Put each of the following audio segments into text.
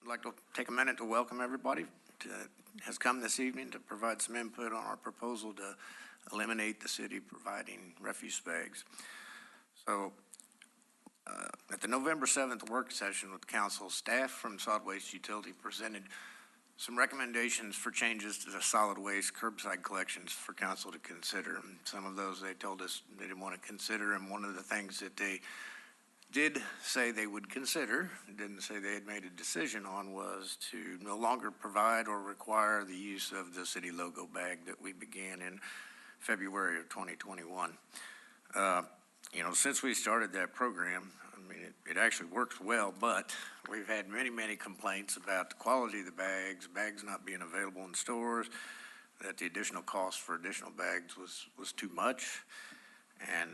I'd like to take a minute to welcome everybody that has come this evening to provide some input on our proposal to eliminate the city providing refuse bags. So at the November 7th work session with council, staff from Solid Waste Utility presented some recommendations for changes to the solid waste curbside collections for council to consider. And some of those they told us they didn't want to consider, and one of the things that they did say they would consider, didn't say they had made a decision on, was to no longer provide or require the use of the city logo bag that we began in February of 2021. You know, since we started that program, I mean, it actually works well, but we've had many complaints about the quality of the bags not being available in stores, that the additional cost for additional bags was too much. And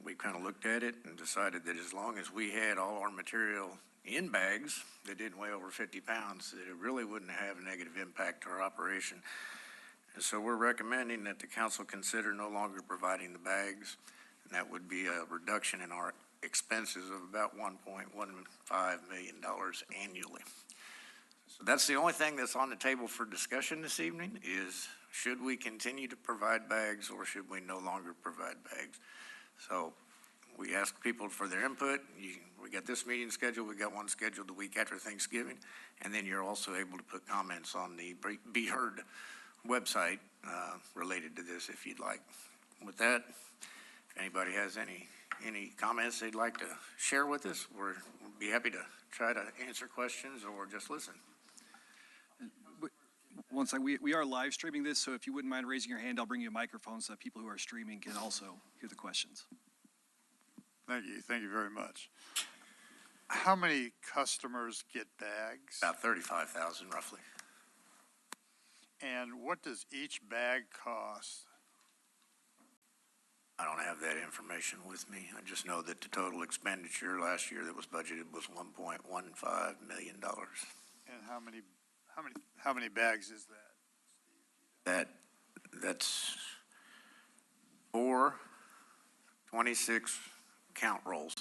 we kind of looked at it and decided that as long as we had all our material in bags that didn't weigh over 50 pounds, that it really wouldn't have a negative impact to our operation. And so we're recommending that the council consider no longer providing the bags, and that would be a reduction in our expenses of about $1.15 million annually. So that's the only thing that's on the table for discussion this evening is, should we continue to provide bags or should we no longer provide bags? So we ask people for their input. We got this meeting scheduled. We got one scheduled the week after Thanksgiving. And then you're also able to put comments on the Be Heard website related to this if you'd like. With that, if anybody has any comments they'd like to share with us, we'll be happy to try to answer questions or just listen. Once we are live streaming this, so if you wouldn't mind raising your hand, I'll bring you a microphone so that people who are streaming can also hear the questions. Thank you very much. How many customers get bags? About 35,000 roughly. And what does each bag cost? I don't have that information with me. I just know that the total expenditure last year that was budgeted was $1.15 million. And how many bags is that? That's 4 26 count rolls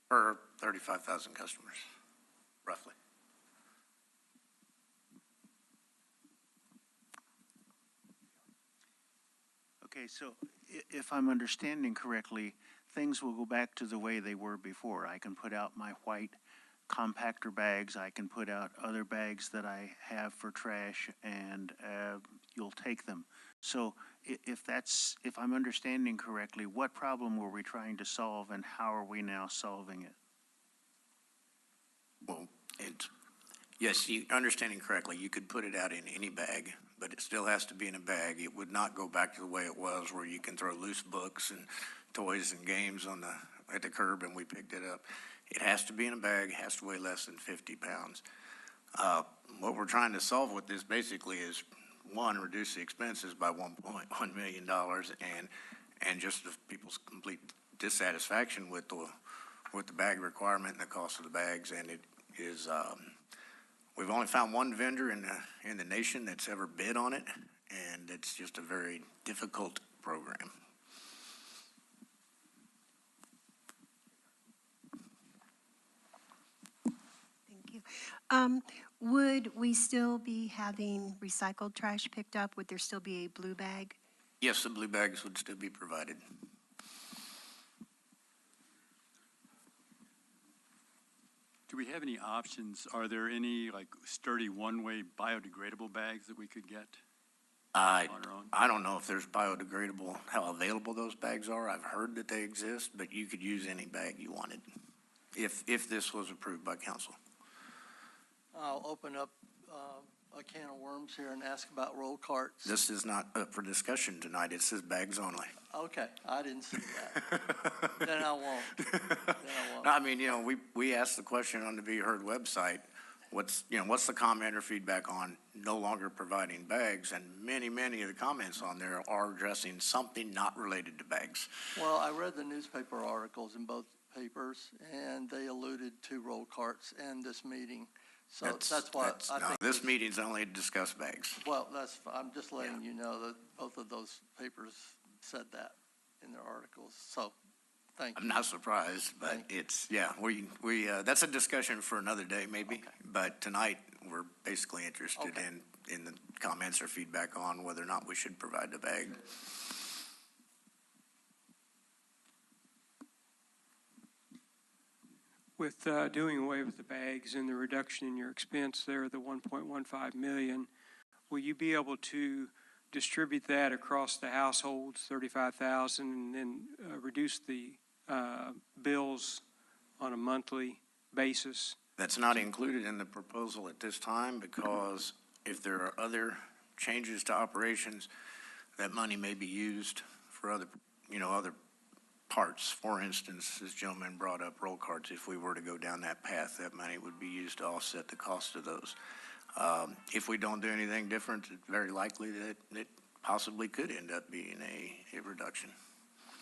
per 35,000 customers, roughly. Okay, so if I'm understanding correctly, things will go back to the way they were before. I can put out my white compactor bags, I can put out other bags that I have for trash, and you'll take them. So if I'm understanding correctly, what problem were we trying to solve and how are we now solving it? Well, yes, you understanding correctly, you could put it out in any bag, but it still has to be in a bag. It would not go back to the way it was where you can throw loose books and toys and games at the curb and we picked it up. It has to be in a bag, has to weigh less than 50 pounds. What we're trying to solve with this basically is, one, reduce the expenses by $1.1 million and just the people's complete dissatisfaction with the bag requirement and the cost of the bags. And it is, we've only found one vendor in the nation that's ever bid on it, and it's just a very difficult program. Would we still be having recycled trash picked up? Would there still be a blue bag? Yes, the blue bags would still be provided. Do we have any options? Are there any like sturdy one-way biodegradable bags that we could get on our own? I don't know if there's biodegradable, how available those bags are. I've heard that they exist, but you could use any bag you wanted if this was approved by council. I'll open up a can of worms here and ask about roll carts. This is not up for discussion tonight. It says bags only. Okay, I didn't see that. Then I won't. No, I mean, you know, we asked the question on the Be Heard website, what's the comment or feedback on no longer providing bags? And many of the comments on there are addressing something not related to bags. Well, I read the newspaper articles in both papers, and they alluded to roll carts and this meeting. So that's why I think this meeting's only to discuss bags. Well, I'm just letting you know that both of those papers said that in their articles. So Thank I'm you. not surprised, but Thank it's, yeah, that's a discussion for another day maybe. Okay. But tonight, we're basically interested Okay. in the comments or feedback on whether or not we should provide the bag. With doing away with the bags and the reduction in your expense there, the 1.15 million, will you be able to distribute that across the households, 35,000, and then reduce the bills on a monthly basis? That's not included in the proposal at this time because if there are other changes to operations, that money may be used for other parts. For instance, this gentleman brought up roll carts. If we were to go down that path, that money would be used to offset the cost of those. If we don't do anything different, it's very likely that it possibly could end up being a reduction.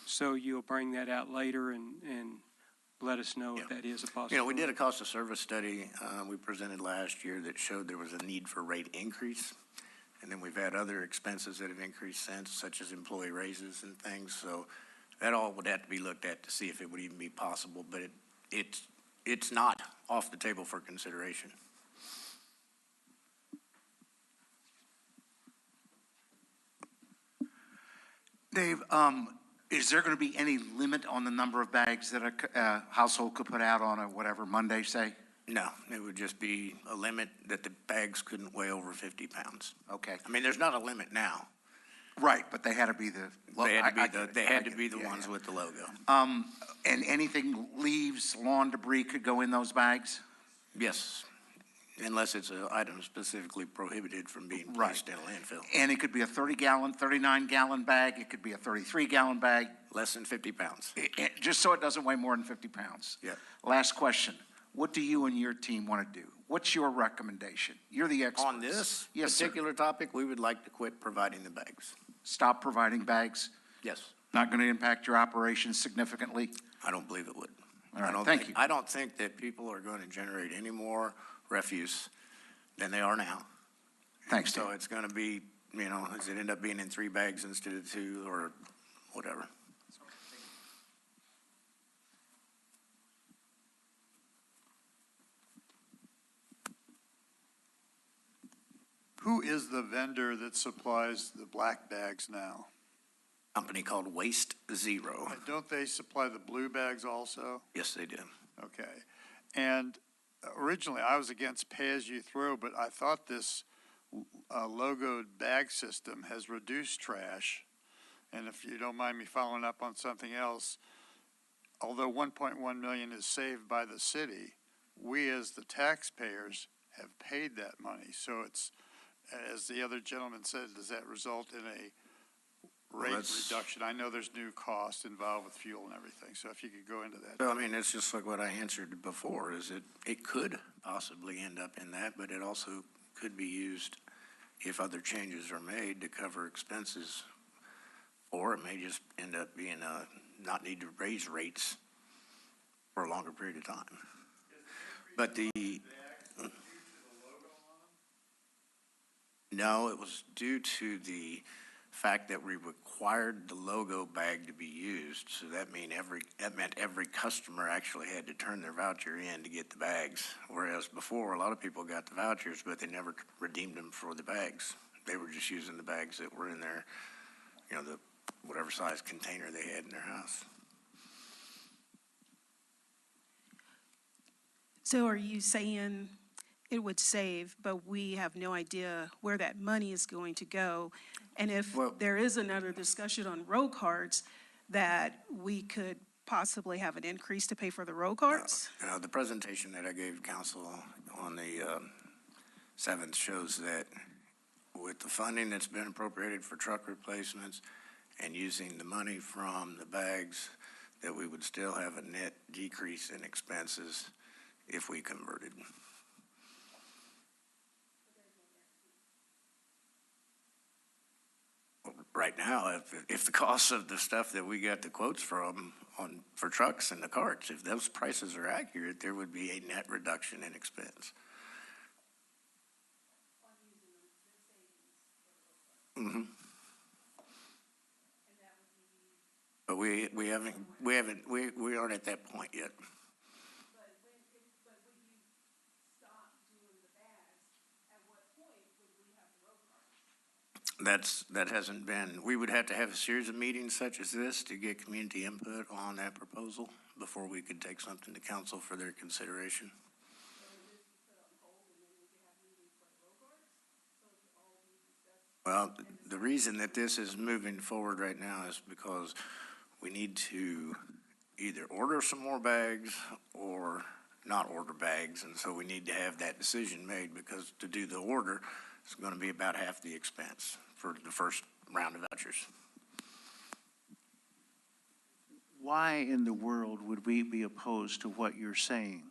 So you'll bring that out later and let us know if that is a possibility. We did a cost of service study we presented last year that showed there was a need for rate increase. And then we've had other expenses that have increased since, such as employee raises and things. So that all would have to be looked at to see if it would even be possible. But it's not off the table for consideration. Dave, is there going to be any limit on the number of bags that a household could put out on a whatever Monday, say? No, it would just be a limit that the bags couldn't weigh over 50 pounds. Okay. I mean, there's not a limit now. Right, but they had to be the. They had to be the ones with the logo. And anything, leaves, lawn debris could go in those bags? Yes, unless it's an item specifically prohibited from being placed in a landfill. And it could be a 30-gallon, 39-gallon bag. It could be a 33-gallon bag. Less than 50 pounds. Just so it doesn't weigh more than 50 pounds. Yeah. Last question. What do you and your team want to do? What's your recommendation? You're the expert. On this Yes, sir. particular topic, we would like to quit providing the bags. Stop providing bags? Yes, Not going to impact your operations significantly? I don't believe it would. All right, I don't thank think- you. I don't think that people are going to generate any more refuse than they are now. Thanks, Dave. So it's going to be, does it end up being in 3 bags instead of 2 or whatever? Who is the vendor that supplies the black bags now? Company called Waste Zero. And don't they supply the blue bags also? Yes, they do. Okay. And originally, I was against pay-as-you-throw, but I thought this logoed bag system has reduced trash. And if you don't mind me following up on something else, although 1.1 million is saved by the city, we as the taxpayers have paid that money. So it's, as the other gentleman said, does that result in a rate reduction? I know there's new costs involved with fuel and everything, so if you could go into that. Well, I mean, it's just like what I answered before, is it could possibly end up in that, but it also could be used if other changes are made to cover expenses, or it may just end up being not need to raise rates for a longer period of time. But no, it was due to the fact that we required the logo bag to be used. So that meant every customer actually had to turn their voucher in to get the bags. Whereas before, a lot of people got the vouchers, but they never redeemed them for the bags. They were just using the bags that were in their, the whatever size container they had in their house. So are you saying it would save, but we have no idea where that money is going to go? And if there is another discussion on road cards, that we could possibly have an increase to pay for the road cards? The presentation that I gave council on the 7th shows that with the funding that's been appropriated for truck replacements and using the money from the bags, that we would still have a net decrease in expenses if we converted. Right now, if the cost of the stuff that we got the quotes from for trucks and the carts, if those prices are accurate, there would be a net reduction in expense. But we aren't at that point yet. That hasn't been, we would have to have a series of meetings such as this to get community input on that proposal before we could take something to council for their consideration. Well, the reason that this is moving forward right now is because we need to either order some more bags or not order bags, and so we need to have that decision made, because to do the order is going to be about half the expense for the first round of vouchers. Why in the world would we be opposed to what you're saying?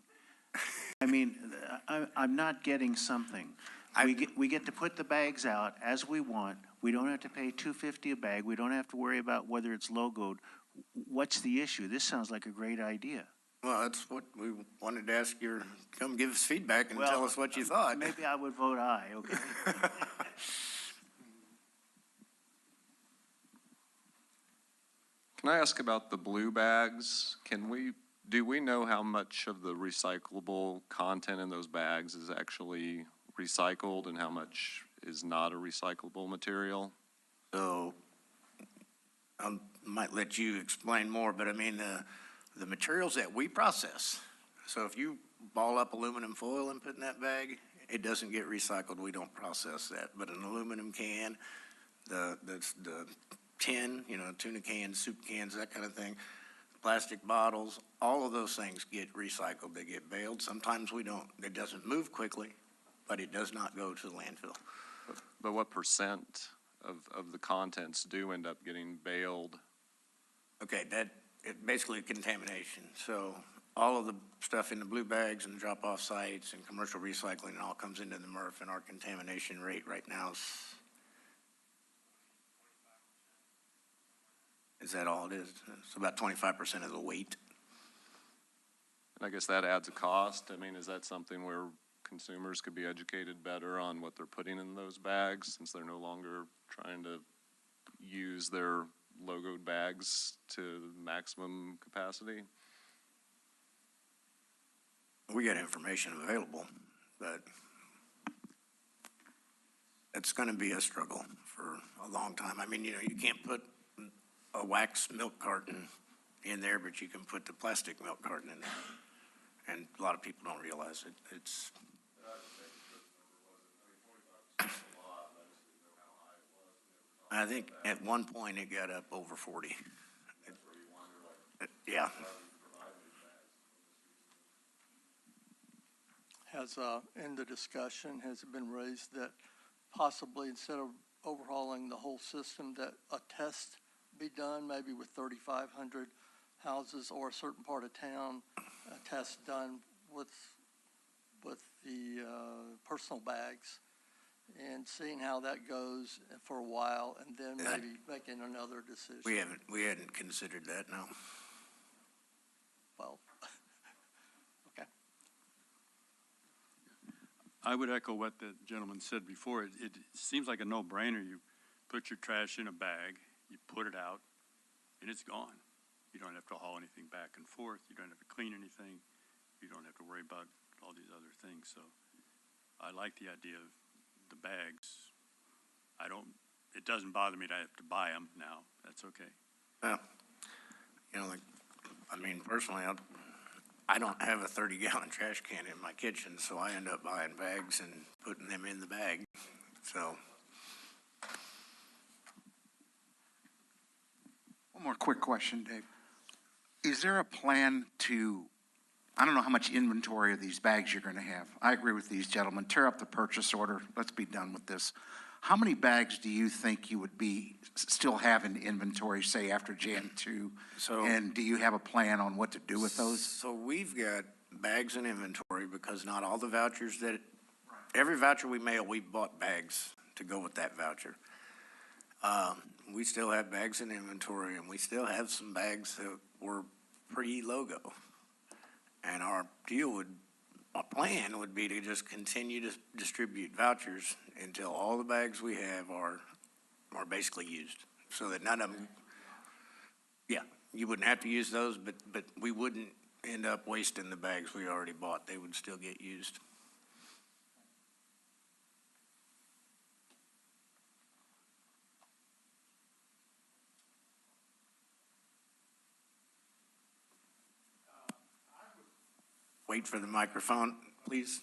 I mean, I'm not getting something. We get to put the bags out as we want. We don't have to pay $2.50 a bag. We don't have to worry about whether it's logoed. What's the issue? This sounds like a great idea. Well, that's what we wanted to ask you. Come give us feedback and tell us what you thought. Maybe I would vote aye, okay? Can I ask about the blue bags? Do we know how much of the recyclable content in those bags is actually recycled and how much is not a recyclable material? So I might let you explain more, but I mean, the materials that we process, so if you ball up aluminum foil and put in that bag, it doesn't get recycled. We don't process that. But an aluminum can, the tin, tuna cans, soup cans, that kind of thing, plastic bottles, all of those things get recycled. They get baled. Sometimes we don't. It doesn't move quickly, but it does not go to the landfill. But what percent of the contents do end up getting baled? Okay, basically contamination. So all of the stuff in the blue bags and the drop-off sites and commercial recycling, it all comes into the MRF, and our contamination rate right now is that all it is? It's about 25% of the weight. And I guess that adds a cost. I mean, is that something where consumers could be educated better on what they're putting in those bags, since they're no longer trying to use their logoed bags to maximum capacity? We got information available, but it's going to be a struggle for a long time. I mean, you can't put a wax milk carton in there, but you can put the plastic milk carton in there. And a lot of people don't realize it. It's I think at one point it got up over 40. Yeah. In the discussion, has it been raised that possibly instead of overhauling the whole system, that a test be done, maybe with 3,500 houses or a certain part of town, a test done with the personal bags, and seeing how that goes for a while, and then maybe making another decision? We hadn't considered that, no. Well, okay. I would echo what the gentleman said before. It seems like a no-brainer. You put your trash in a bag, you put it out, and it's gone. You don't have to haul anything back and forth. You don't have to clean anything. You don't have to worry about all these other things. So I like the idea of the bags. It doesn't bother me that I have to buy them now. That's okay. Well, personally, I don't have a 30-gallon trash can in my kitchen, so I end up buying bags and putting them in the bag. So. One more quick question, Dave. Is there a plan to, I don't know how much inventory of these bags you're going to have. I agree with these gentlemen. Tear up the purchase order. Let's be done with this. How many bags do you think you would still have in inventory, say, after Jan 2? And do you have a plan on what to do with those? So we've got bags in inventory because not all the vouchers every voucher we mail, we bought bags to go with that voucher. We still have bags in inventory, and we still have some bags that were pre-logo. And our plan would be to just continue to distribute vouchers until all the bags we have are basically used, so that none of them. Yeah, you wouldn't have to use those, but we wouldn't end up wasting the bags we already bought. They would still get used. Wait for the microphone, please.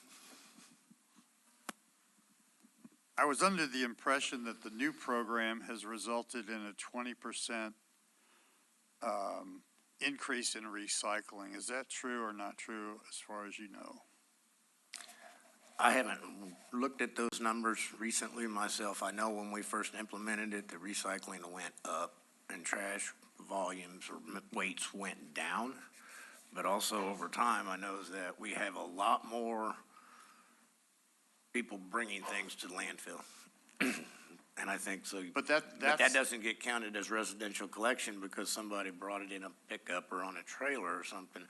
I was under the impression that the new program has resulted in a 20% increase in recycling. Is that true or not true as far as you know? I haven't looked at those numbers recently myself. I know when we first implemented it, the recycling went up and trash volumes or weights went down. But also over time, I know that we have a lot more people bringing things to the landfill. And I think so. But But that's, that doesn't get counted as residential collection because somebody brought it in a pickup or on a trailer or something.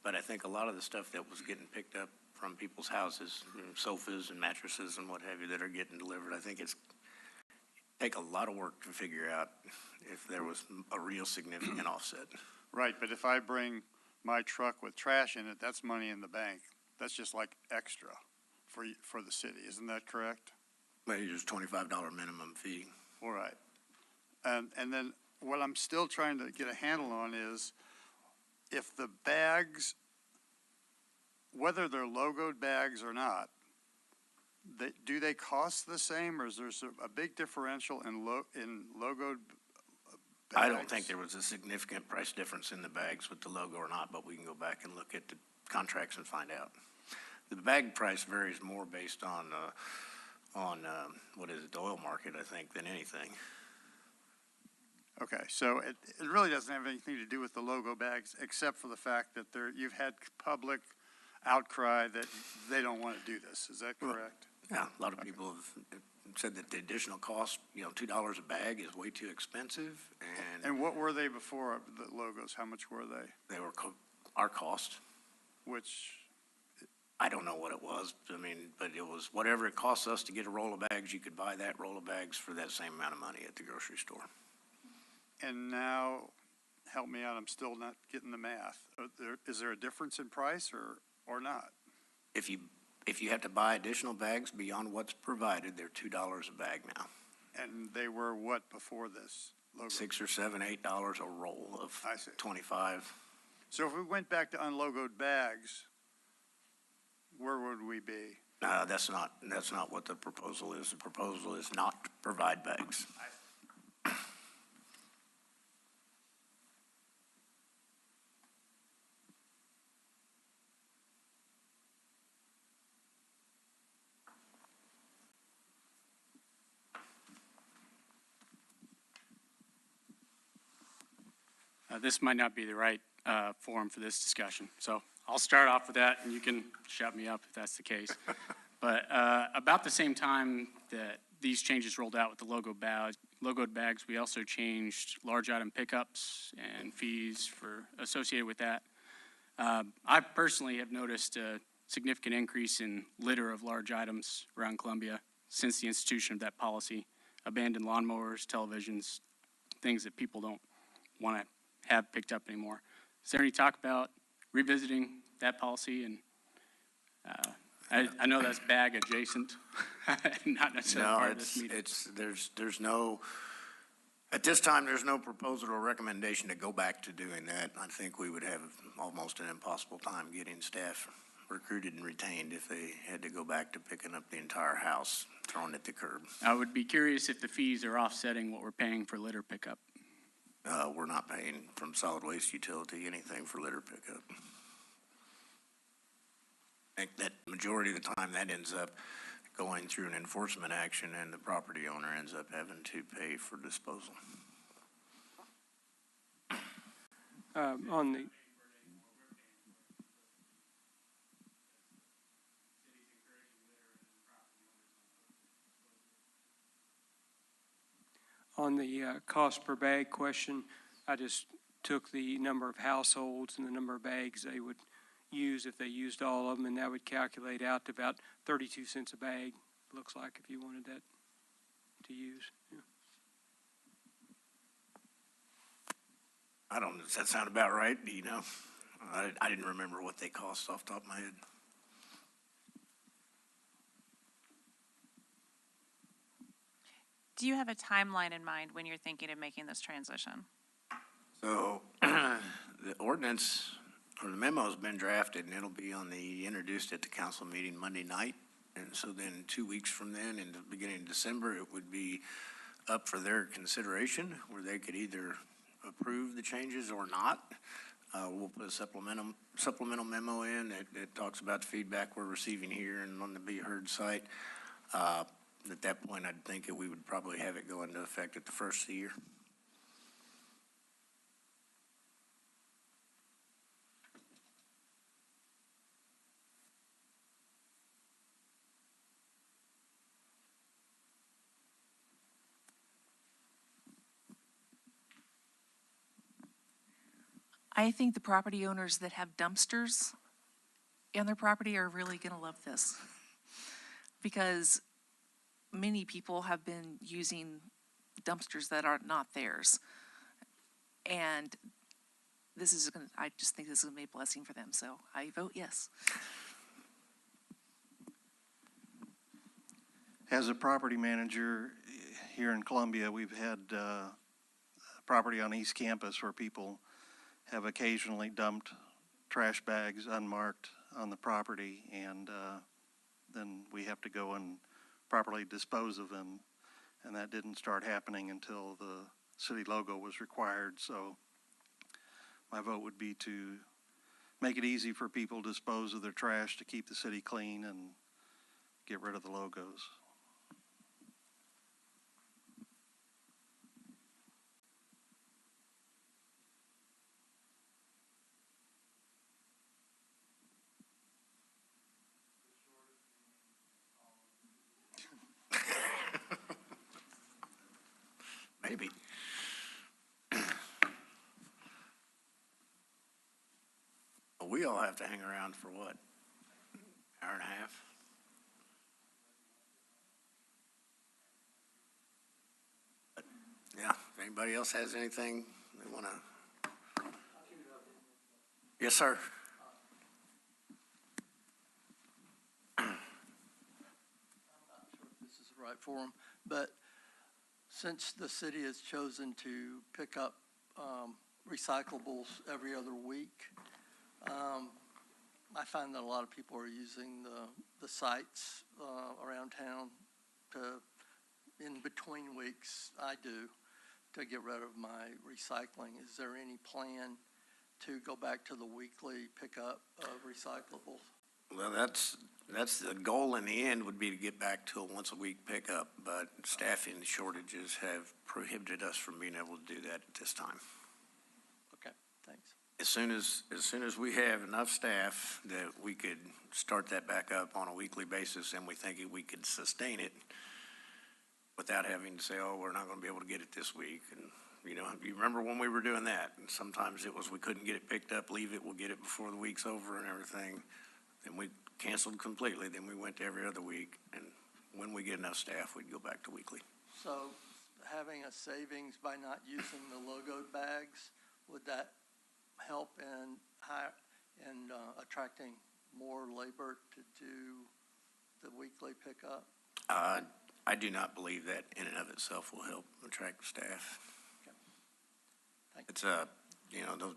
But I think a lot of the stuff that was getting picked up from people's houses, sofas and mattresses and what have you that are getting delivered, I think it's take a lot of work to figure out if there was a real significant offset. right, but if I bring my truck with trash in it, that's money in the bank. That's just like extra for the city. Isn't that correct? Maybe just $25 minimum fee. All right. And then what I'm still trying to get a handle on is if the bags, whether they're logoed bags or not, do they cost the same, or is there a big differential in logoed bags? I don't think there was a significant price difference in the bags with the logo or not, but we can go back and look at the contracts and find out. The bag price varies more based on what is it, the oil market, I think, than anything. Okay, so it really doesn't have anything to do with the logo bags, except for the fact that you've had public outcry that they don't want to do this. Is that correct? Yeah, a lot of people have said that the additional cost, $2 a bag is way too expensive, And what were they before the logos? How much were they? they were our cost. Which, I don't know what it was, but it was whatever it costs us to get a roll of bags, you could buy that roll of bags for that same amount of money at the grocery store. and now, help me out, I'm still not getting the math. Is there a difference in price or not? If you have to buy additional bags beyond what's provided, they're $2 a bag now. And they were what before this logo? $6 or $7, $8 a roll of I see. 25. So if we went back to unlogoed bags, where would we be? That's not what the proposal is. The proposal is not to provide bags. This might not be the right forum for this discussion. So I'll start off with that, and you can shut me up if that's the case. But about the same time that these changes rolled out with the logoed bags, we also changed large item pickups and fees associated with that. I personally have noticed a significant increase in litter of large items around Columbia since the institution of that policy. Abandoned lawnmowers, televisions, things that people don't want to have picked up anymore. Is there any talk about revisiting that policy? And I know that's bag adjacent, not necessarily part of this meeting. There's no, at this time, there's no proposal or recommendation to go back to doing that. I think we would have almost an impossible time getting staff recruited and retained if they had to go back to picking up the entire house, thrown at the curb. I would be curious if the fees are offsetting what we're paying for litter pickup. We're not paying from solid waste utility anything for litter pickup. I think that majority of the time that ends up going through an enforcement action and the property owner ends up having to pay for disposal. On the cost per bag question, I just took the number of households and the number of bags they would use if they used all of them, and that would calculate out to about 32 cents a bag, looks like, if you wanted that to use. Yeah. I don't, does that sound about right? Do you know? I didn't remember what they cost off the top of my head. Do you have a timeline in mind when you're thinking of making this transition? So the ordinance or the memo's been drafted and it'll be introduced at the council meeting Monday night. And so then 2 weeks from then, in the beginning of December, it would be up for their consideration where they could either approve the changes or not. We'll put a supplemental memo in that talks about the feedback we're receiving here and on the Be Heard site. At that point, I'd think that we would probably have it go into effect at the first of the year. I think the property owners that have dumpsters on their property are really going to love this. Because many people have been using dumpsters that are not theirs. And this is going to, I just think this is going to be a blessing for them. So I vote yes. As a property manager here in Columbia, we've had property on East Campus where people have occasionally dumped trash bags unmarked on the property, and then we have to go and properly dispose of them. And that didn't start happening until the city logo was required. So my vote would be to make it easy for people to dispose of their trash to keep the city clean and get rid of the logos. Maybe. Well, we all have to hang around for what? Hour and a half? But, yeah, if anybody else has anything they want to. Yes, sir. This is the right forum, but since the city has chosen to pick up recyclables every other week, I find that a lot of people are using the sites around town to, in between weeks, I do, to get rid of my recycling. Is there any plan to go back to the weekly pickup of recyclables? Well, that's the goal in the end would be to get back to a once-a-week pickup, but staffing shortages have prohibited us from being able to do that at this time. Okay, thanks. As soon as we have enough staff that we could start that back up on a weekly basis, and we think we could sustain it without having to say, oh, we're not going to be able to get it this week. And, you know, you remember when we were doing that, and sometimes it was we couldn't get it picked up, leave it, we'll get it before the week's over and everything. Then we canceled completely. Then we went to every other week. And when we get enough staff, we'd go back to weekly. So having a savings by not using the logoed bags, would that help in attracting more labor to do the weekly pickup? I do not believe that in and of itself will help attract staff. Okay. Thank you. It's you know, those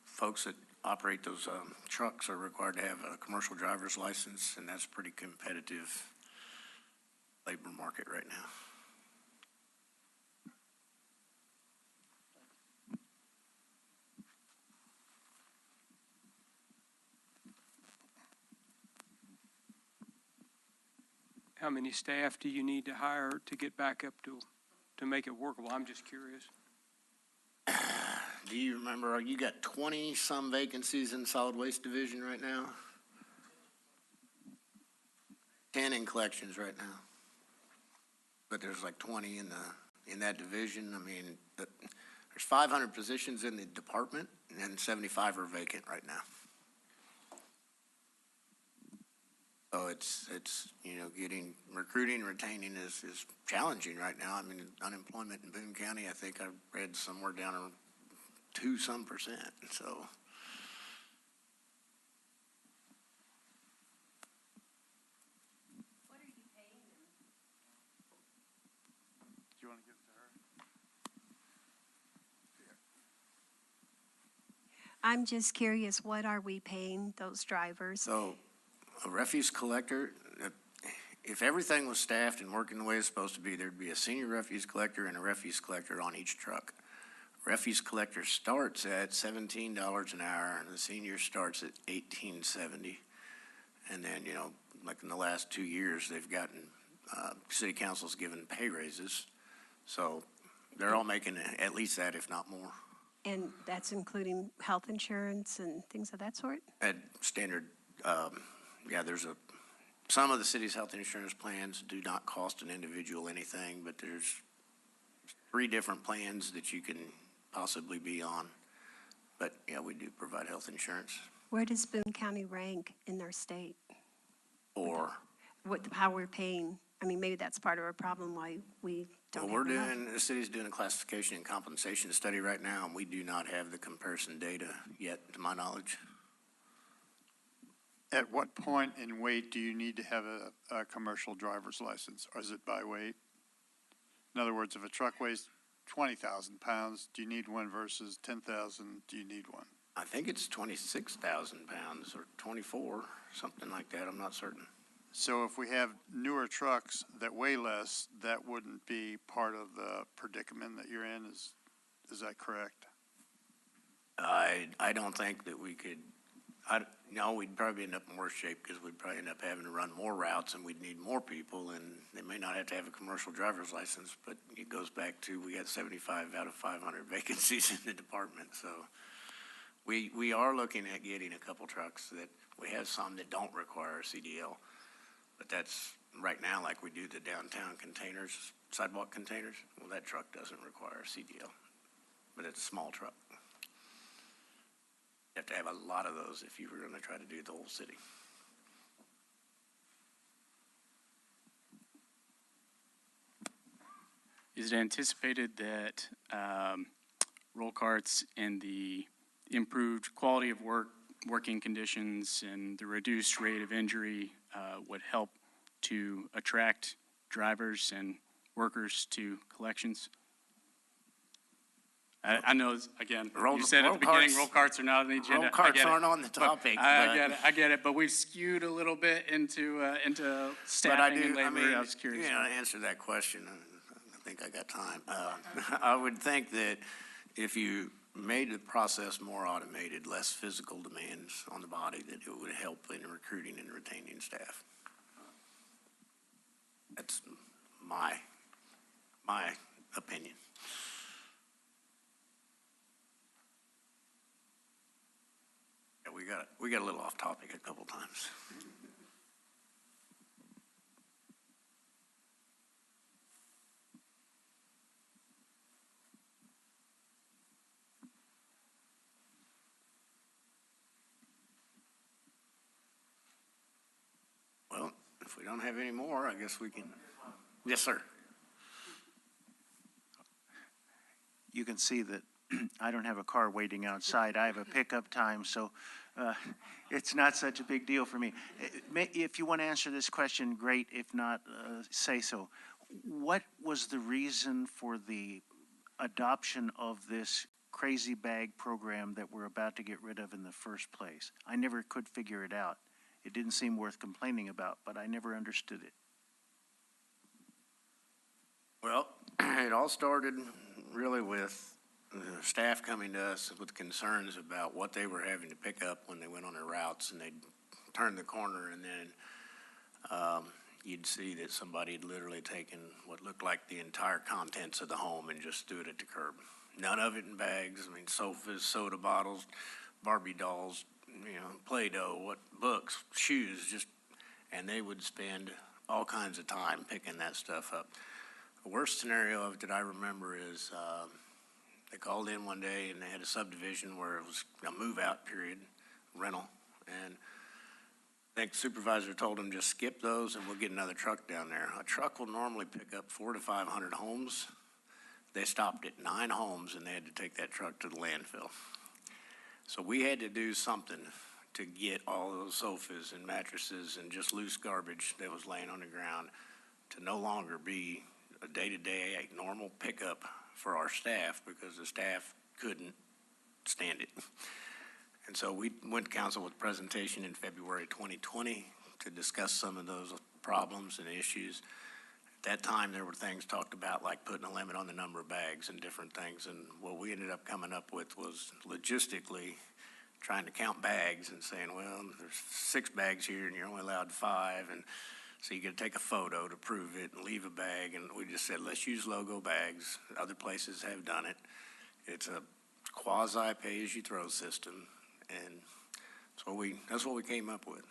folks that operate those trucks are required to have a commercial driver's license, and that's a pretty competitive labor market right now. How many staff do you need to hire to get back up to make it workable? I'm just curious. Do you remember, you got 20-some vacancies in the solid waste division right now? 10 in collections right now. But there's like 20 in that division. I mean, there's 500 positions in the department, and 75 are vacant right now. So it's you know, recruiting and retaining is challenging right now. I mean, unemployment in Boone County, I think I read somewhere down 2% so. Do you want to give it to her? I'm just curious, what are we paying those drivers? So a refuse collector, if everything was staffed and working the way it's supposed to be, there'd be a senior refuse collector and a refuse collector on each truck. Refuse collector starts at $17 an hour and the senior starts at $18.70. And then, like in the last 2 years, they've gotten, city council's given pay raises. So they're all making at least that, if not more. And that's including health insurance and things of that sort? At standard, there's some of the city's health insurance plans do not cost an individual anything, but there's 3 different plans that you can possibly be on. But yeah, we do provide health insurance. Where does Boone County rank in their state? Or, How we're paying? I mean, maybe that's part of our problem, why we don't well, have enough. the city's doing a classification and compensation study right now, and we do not have the comparison data yet, to my knowledge. At what point in weight do you need to have a commercial driver's license? Or is it by weight? In other words, if a truck weighs 20,000 pounds, do you need one versus 10,000, do you need one? I think it's 26,000 pounds or 24, something like that. I'm not certain. So if we have newer trucks that weigh less, that wouldn't be part of the predicament that you're in, is that correct? I don't think that we could, we'd probably end up in worse shape because we'd probably end up having to run more routes and we'd need more people, and they may not have to have a commercial driver's license, but it goes back to we got 75 out of 500 vacancies in the department. So we are looking at getting a couple trucks that we have some that don't require a CDL, but that's right now like we do the downtown containers, sidewalk containers. Well, that truck doesn't require a CDL, but it's a small truck. You have to have a lot of those if you were going to try to do the whole city. Is it anticipated that roll carts and the improved quality of working conditions and the reduced rate of injury would help to attract drivers and workers to collections? I know, again, you said at the beginning, roll carts are not on the agenda. Roll carts aren't on the topic. I get it, but we've skewed a little bit into staffing and labor. I was curious. To answer that question, I think I got time. I would think that if you made the process more automated, less physical demands on the body, that it would help in recruiting and retaining staff. That's my opinion. Yeah, we got a little off topic a couple times. Well, if we don't have any more, I guess we can. Yes, sir. You can see that I don't have a car waiting outside. I have a pickup time, so it's not such a big deal for me. If you want to answer this question, great. If not, say so. What was the reason for the adoption of this crazy bag program that we're about to get rid of in the first place? I never could figure it out. It didn't seem worth complaining about, but I never understood it. Well, it all started really with staff coming to us with concerns about what they were having to pick up when they went on their routes, and they'd turn the corner, and then you'd see that somebody had literally taken what looked like the entire contents of the home and just threw it at the curb. None of it in bags. I mean, sofas, soda bottles, Barbie dolls, Play-Doh, books, shoes, and they would spend all kinds of time picking that stuff up. The worst scenario of it that I remember is they called in one day and they had a subdivision where it was a move-out period, rental, and I think the supervisor told them just skip those and we'll get another truck down there. A truck will normally pick up 400 to 500 homes. they stopped at 9 homes and they had to take that truck to the landfill. So we had to do something to get all those sofas and mattresses and just loose garbage that was laying on the ground to no longer be a day-to-day normal pickup for our staff, because the staff couldn't stand it. And so we went to council with a presentation in February 2020 to discuss some of those problems and issues. At that time, there were things talked about like putting a limit on the number of bags and different things. And what we ended up coming up with was logistically trying to count bags and saying, well, there's 6 bags here and you're only allowed 5. And so you got to take a photo to prove it and leave a bag. And we just said, let's use logo bags. Other places have done it. It's a quasi pay-as-you-throw system. And that's what we came up with.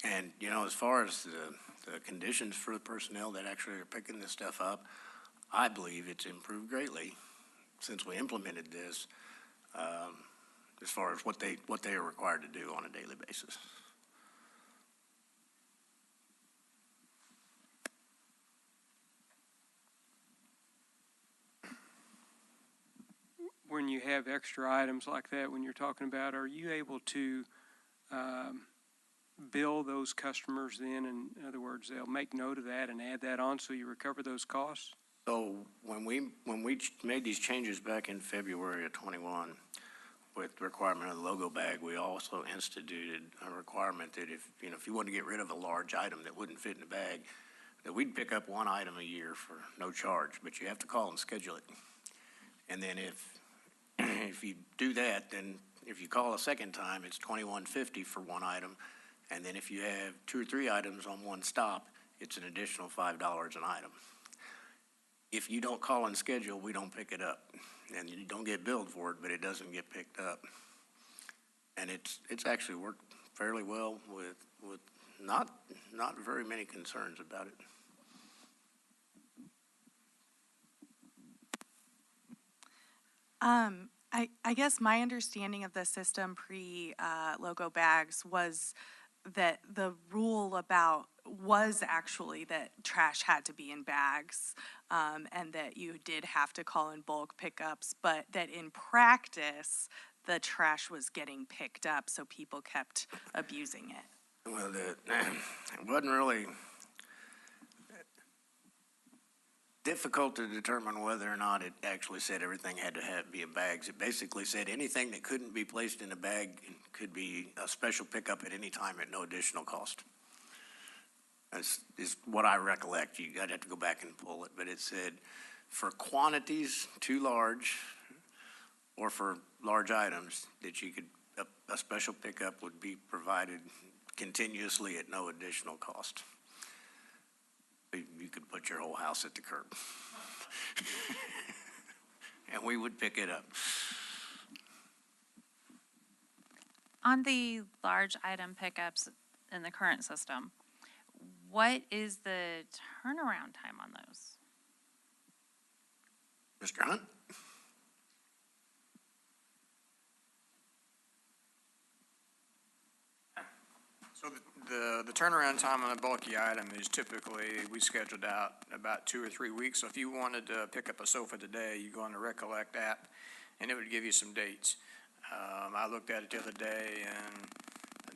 And, you know, as far as the conditions for the personnel that actually are picking this stuff up, I believe it's improved greatly since we implemented this, as far as what they are required to do on a daily basis. When you have extra items like that, when you're talking about, are you able to bill those customers then? In other words, they'll make note of that and add that on so you recover those costs? So when we made these changes back in February of 21 with the requirement of the logo bag, we also instituted a requirement that if you want to get rid of a large item that wouldn't fit in the bag, that we'd pick up 1 item a year for no charge, but you have to call and schedule it. And then if you do that, then if you call a second time, it's $21.50 for 1 item. And then if you have 2 or 3 items on one stop, it's an additional $5 an item. If you don't call and schedule, we don't pick it up. And you don't get billed for it, but it doesn't get picked up. And it's actually worked fairly well with not very many concerns about it. I guess my understanding of the system pre-logo bags was that the rule was actually that trash had to be in bags, and that you did have to call in bulk pickups, but that in practice, the trash was getting picked up, so people kept abusing it. Well, it wasn't really difficult to determine whether or not it actually said everything had to be in bags. It basically said anything that couldn't be placed in a bag could be a special pickup at any time at no additional cost. That's is what I recollect. I'd have to go back and pull it, but it said for quantities too large or for large items that you could, a special pickup would be provided continuously at no additional cost. You could put your whole house at the curb. And we would pick it up. On the large item pickups in the current system, what is the turnaround time on those? Mr. Hunt? So the turnaround time on a bulky item is typically, we scheduled out about 2 or 3 weeks. So if you wanted to pick up a sofa today, you go on the Recollect app, and it would give you some dates. I looked at it the other day, and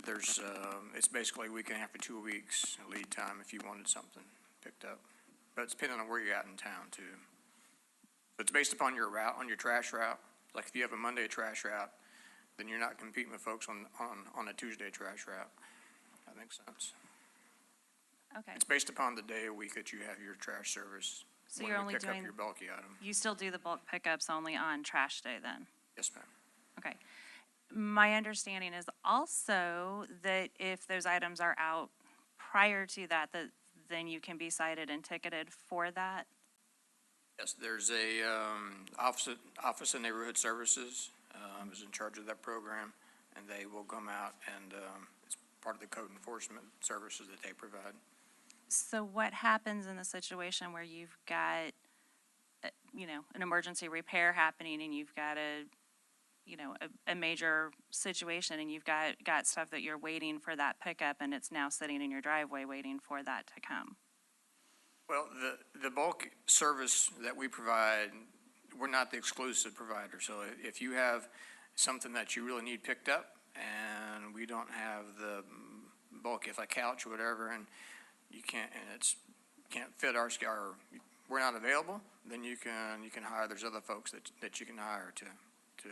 there's, it's basically a week and a half to 2 weeks lead time if you wanted something picked up. But it's depending on where you're at in town, too. But it's based upon your route, on your trash route. Like if you have a Monday trash route, then you're not competing with folks on a Tuesday trash route. That makes sense. Okay. It's based upon the day a week that you have your trash service. So you're only pick up doing, your bulky item. you still do the bulk pickups only on trash day then? Yes, ma'am. Okay. My understanding is also that if those items are out prior to that, then you can be cited and ticketed for that? Yes, there's a Office of Neighborhood Services is in charge of that program, and they will come out and it's part of the code enforcement services that they provide. So what happens in the situation where you've got, an emergency repair happening and you've got a major situation and you've got stuff that you're waiting for that pickup and it's now sitting in your driveway waiting for that to come? Well, the bulk service that we provide, we're not the exclusive provider. So if you have something that you really need picked up and we don't have the bulk, if a couch or whatever, and you can't, and can't fit our, we're not available, then you can hire, there's other folks that you can hire to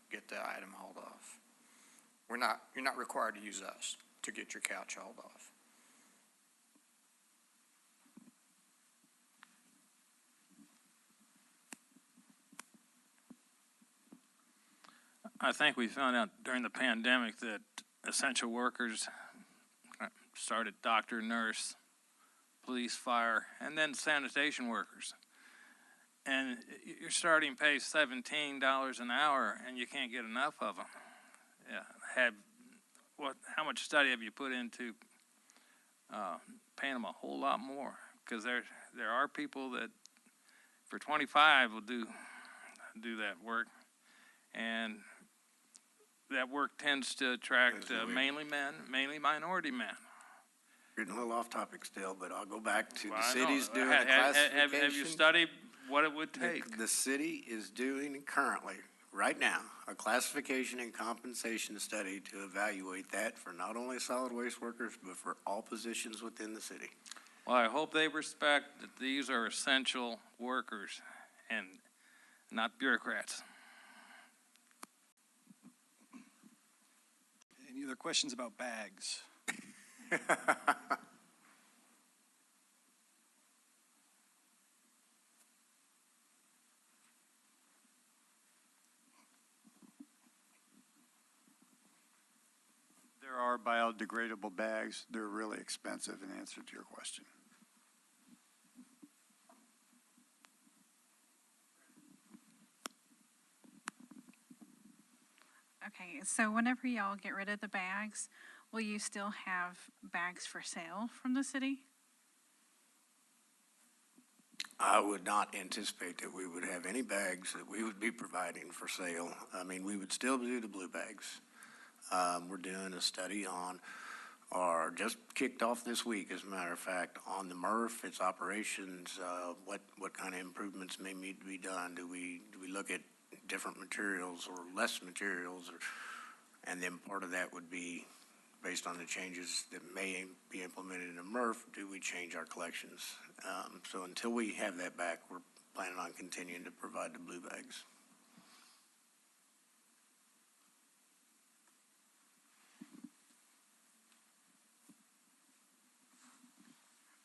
get the item hauled off. You're not required to use us to get your couch hauled off. I think we found out during the pandemic that essential workers started doctor, nurse, police, fire, and then sanitation workers. And your starting pay is $17 an hour, and you can't get enough of them. Yeah, how much study have you put into paying them a whole lot more? Because there are people that for 25 will do that work, and that work tends to attract mainly men, mainly minority men. Getting a little off topic still, but I'll go back to the I city's know. doing a classification. Have you studied what it would take? The city is doing currently, right now, a classification and compensation study to evaluate that for not only solid waste workers, but for all positions within the city. Well, I hope they respect that these are essential workers and not bureaucrats. Any other questions about bags? There are biodegradable bags. They're really expensive in answer to your question. Okay, so whenever y'all get rid of the bags, will you still have bags for sale from the city? I would not anticipate that we would have any bags that we would be providing for sale. I mean, we would still do the blue bags. We're doing a study on, or just kicked off this week, as a matter of fact, on the MRF, its operations, what kind of improvements may need to be done. Do we look at different materials or less materials, and then part of that would be based on the changes that may be implemented in a MRF, do we change our collections? So until we have that back, we're planning on continuing to provide the blue bags.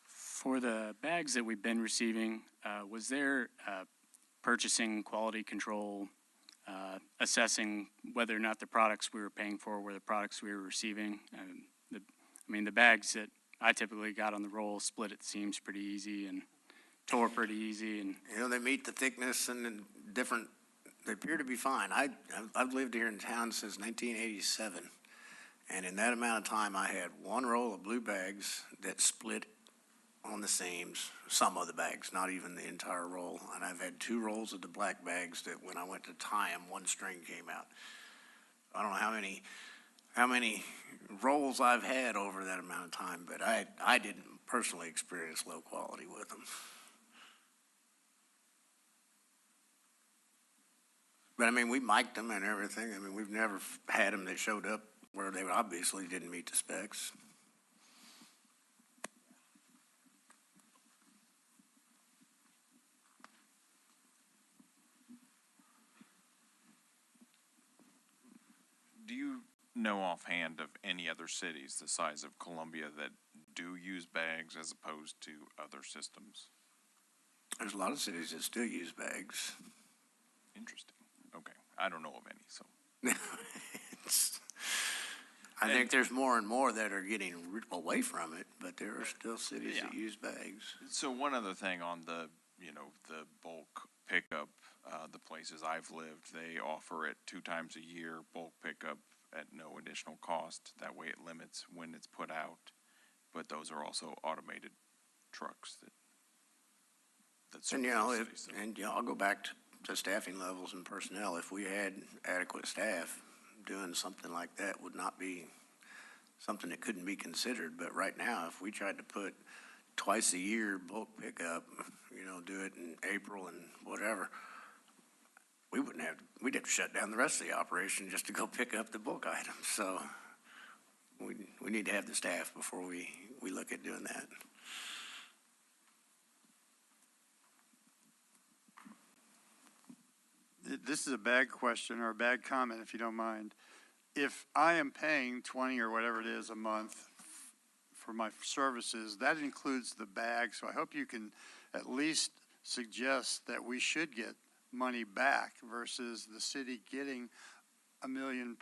For the bags that we've been receiving, was there purchasing quality control, assessing whether or not the products we were paying for were the products we were receiving? The bags that I typically got on the roll split at the seams pretty easy and tore pretty easy. And they meet the thickness and different, they appear to be fine. I've lived here in town since 1987, and in that amount of time, I had one roll of blue bags that split on the seams, some of the bags, not even the entire roll. And I've had 2 rolls of the black bags that when I went to tie them, one string came out. I don't know how many rolls I've had over that amount of time, but I didn't personally experience low quality with them. But I mean, we mic'd them and everything. I mean, we've never had them that showed up where they obviously didn't meet the specs. Do you know offhand of any other cities the size of Columbia that do use bags as opposed to other systems? There's a lot of cities that still use bags. Interesting. Okay. I don't know of any, so. I think there's more and more that are getting away from it, but there are still cities that use bags. So one other thing on the bulk pickup, the places I've lived, they offer it 2 times a year, bulk pickup at no additional cost. That way it limits when it's put out. But those are also automated trucks that And I'll go back to staffing levels and personnel. If we had adequate staff, doing something like that would not be something that couldn't be considered. But right now, if we tried to put twice a year bulk pickup, do it in April and whatever, we'd have to shut down the rest of the operation just to go pick up the bulk items. So we need to have the staff before we look at doing that. This is a bag question or a bag comment, if you don't mind. If I am paying 20 or whatever it is a month for my services, that includes the bag. So I hope you can at least suggest that we should get money back versus the city getting $1.1 million,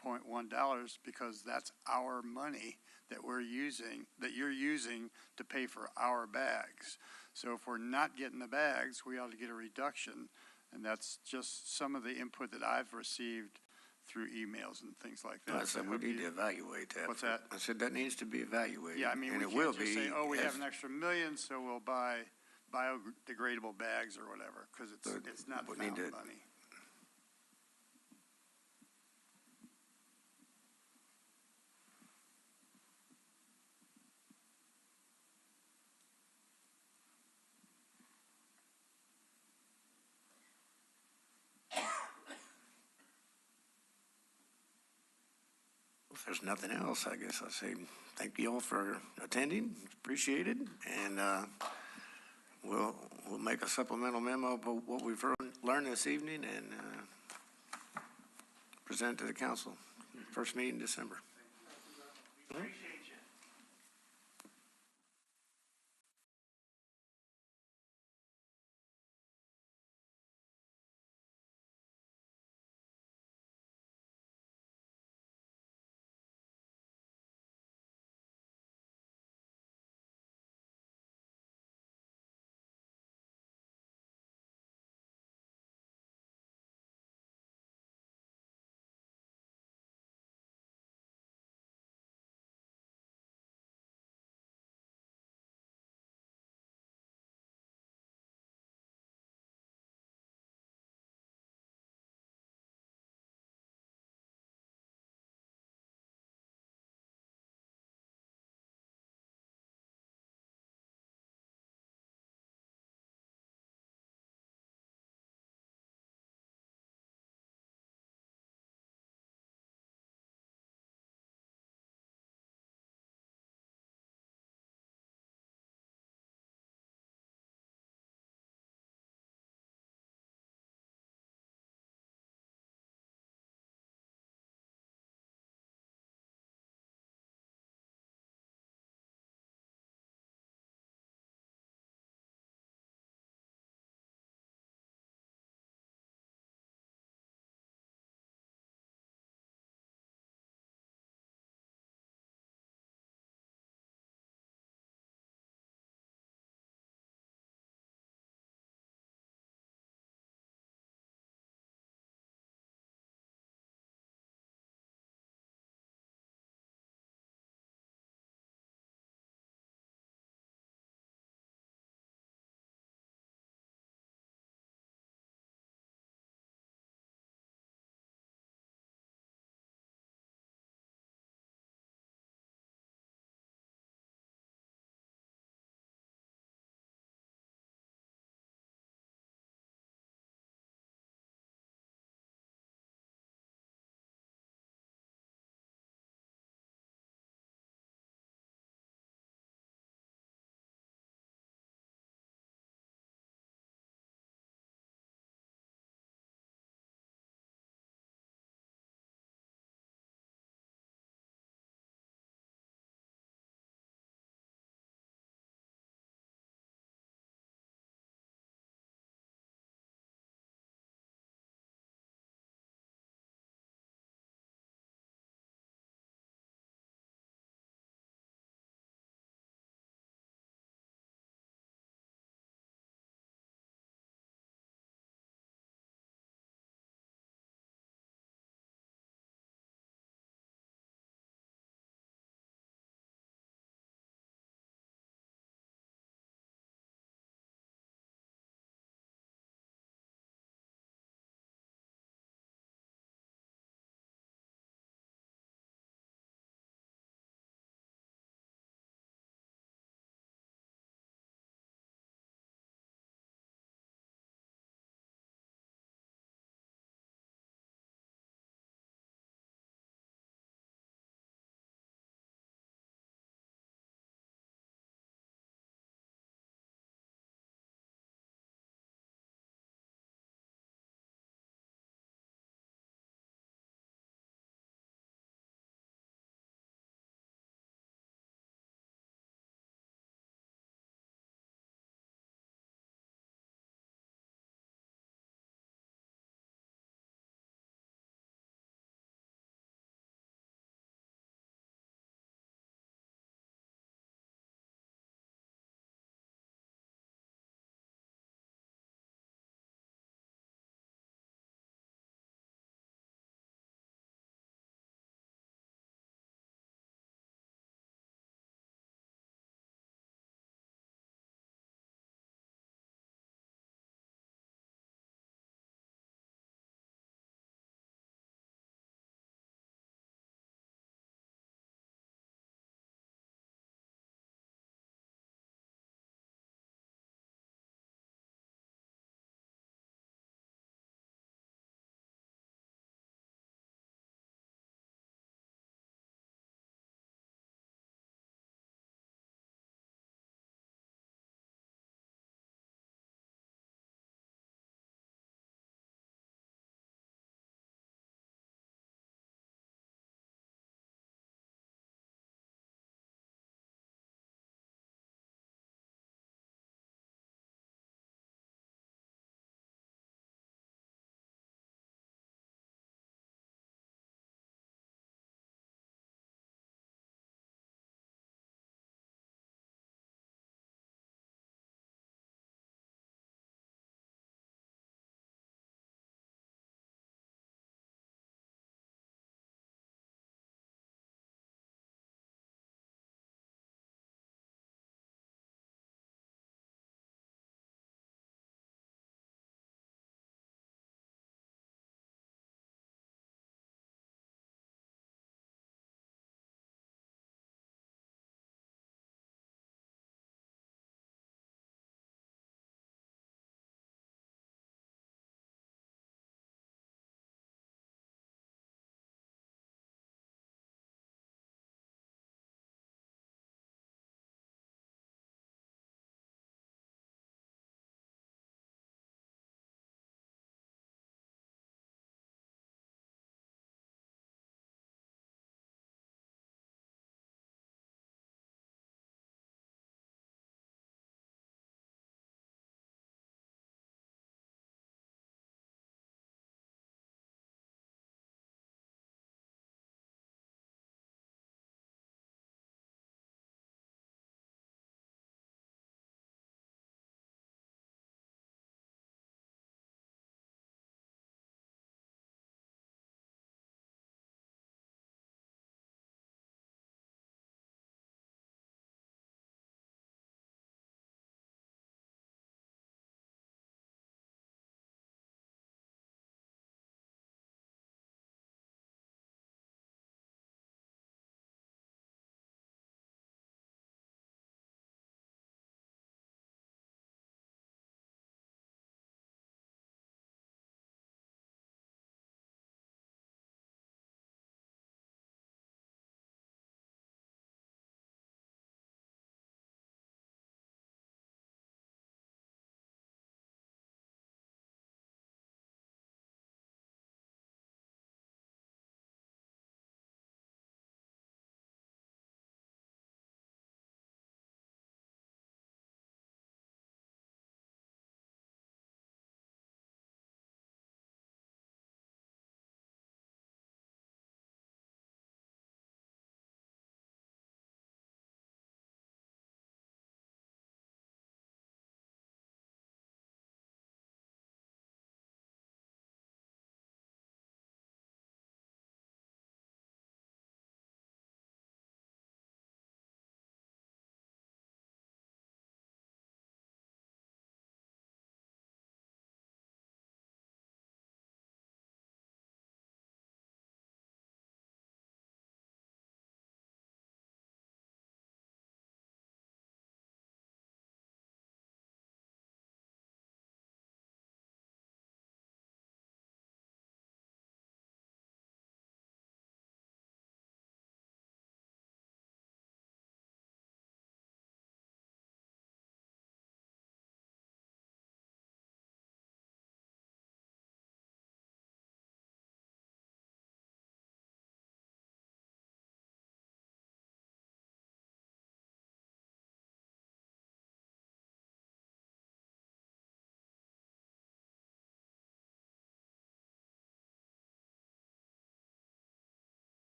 because that's our money that we're using, that you're using to pay for our bags. So if we're not getting the bags, we ought to get a reduction. And that's just some of the input that I've received through emails and things like that. I said we need to evaluate that. What's that? I said that needs to be evaluated. Yeah, I mean, and we it will can't just be say, oh, we have as- an extra $1 million, so we'll buy biodegradable bags or whatever, because it's not we found need to- money. If there's nothing else, I guess I'll say thank you all for attending. Appreciate it. And we'll make a supplemental memo about what we've learned this evening and present it to the council. First meeting in December. Appreciate